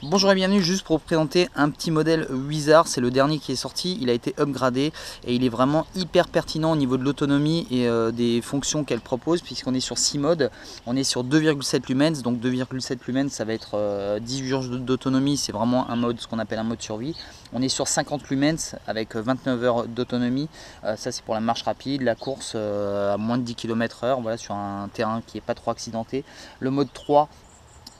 Bonjour et bienvenue, juste pour vous présenter un petit modèle Wizard, c'est le dernier qui est sorti, il a été upgradé et il est vraiment hyper pertinent au niveau de l'autonomie et des fonctions qu'elle propose, puisqu'on est sur 6 modes. On est sur 2,7 lumens, donc 2,7 lumens ça va être 18 jours d'autonomie, c'est vraiment un mode, ce qu'on appelle un mode survie. On est sur 50 lumens avec 29 heures d'autonomie, ça c'est pour la marche rapide, la course à moins de 10 km/h, voilà, sur un terrain qui n'est pas trop accidenté. Le mode 3,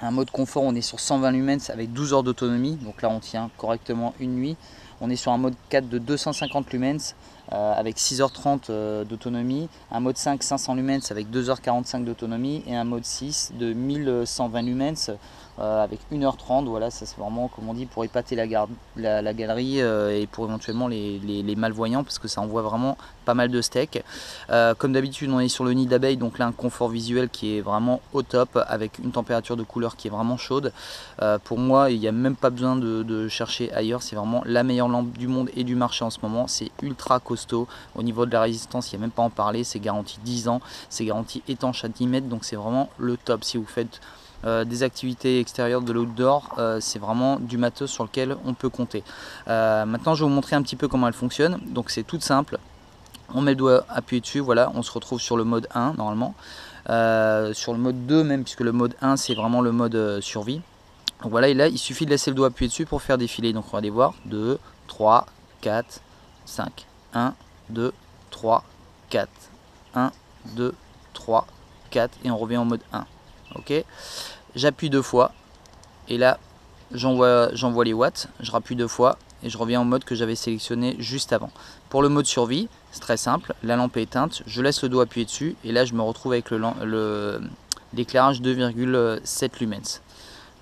un mode confort, on est sur 120 lumens avec 12 heures d'autonomie, donc là on tient correctement une nuit. On est sur un mode 4 de 250 lumens avec 6h30 d'autonomie, un mode 5 500 lumens avec 2h45 d'autonomie et un mode 6 de 1120 lumens avec 1h30. Voilà, ça c'est vraiment, comme on dit, pour épater la galerie et pour éventuellement les malvoyants, parce que ça envoie vraiment pas mal de steaks. Comme d'habitude, on est sur le nid d'abeille, donc là un confort visuel qui est vraiment au top avec une température de couleur qui est vraiment chaude. Pour moi, il n'y a même pas besoin de chercher ailleurs, c'est vraiment la meilleure lampe du monde et du marché en ce moment. C'est ultra costaud au niveau de la résistance, il n'y a même pas à en parler, c'est garanti 10 ans, c'est garanti étanche à 10 mètres, donc c'est vraiment le top. Si vous faites des activités extérieures, de l'outdoor, c'est vraiment du matos sur lequel on peut compter. Maintenant je vais vous montrer un petit peu comment elle fonctionne. Donc c'est tout simple, on met le doigt appuyé dessus, voilà, on se retrouve sur le mode 1 normalement, sur le mode 2 même, puisque le mode 1 c'est vraiment le mode survie. Donc voilà, et là il suffit de laisser le doigt appuyé dessus pour faire défiler. Donc on va aller voir 2, 3, 4, 5, 1, 2, 3, 4, 1, 2, 3, 4 et on revient en mode 1. Ok, j'appuie deux fois et là j'envoie les watts, je rappuie deux fois et je reviens en mode que j'avais sélectionné juste avant. Pour le mode survie, c'est très simple, la lampe est éteinte, je laisse le doigt appuyé dessus et là je me retrouve avec l'éclairage 2,7 lumens.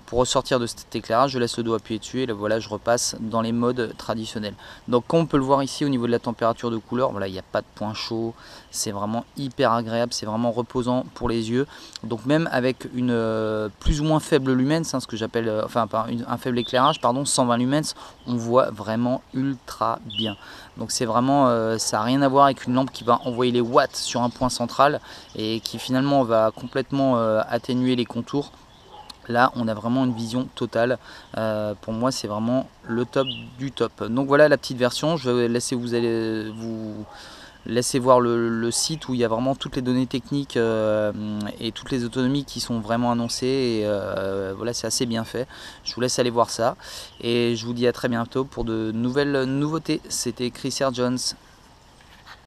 Pour ressortir de cet éclairage, je laisse le doigt appuyé dessus et là, voilà, je repasse dans les modes traditionnels. Donc comme on peut le voir ici au niveau de la température de couleur, voilà, il n'y a pas de point chaud, c'est vraiment hyper agréable, c'est vraiment reposant pour les yeux. Donc même avec une plus ou moins faible lumens, ce que j'appelle un faible éclairage, pardon, 120 lumens, on voit vraiment ultra bien. Donc c'est vraiment, ça n'a rien à voir avec une lampe qui va envoyer les watts sur un point central et qui finalement va complètement atténuer les contours. Là on a vraiment une vision totale, pour moi c'est vraiment le top du top. Donc voilà la petite version, je vais laisser vous laisser voir le site où il y a vraiment toutes les données techniques et toutes les autonomies qui sont vraiment annoncées et voilà, c'est assez bien fait. Je vous laisse aller voir ça et je vous dis à très bientôt pour de nouvelles nouveautés. C'était Chris R. Jones.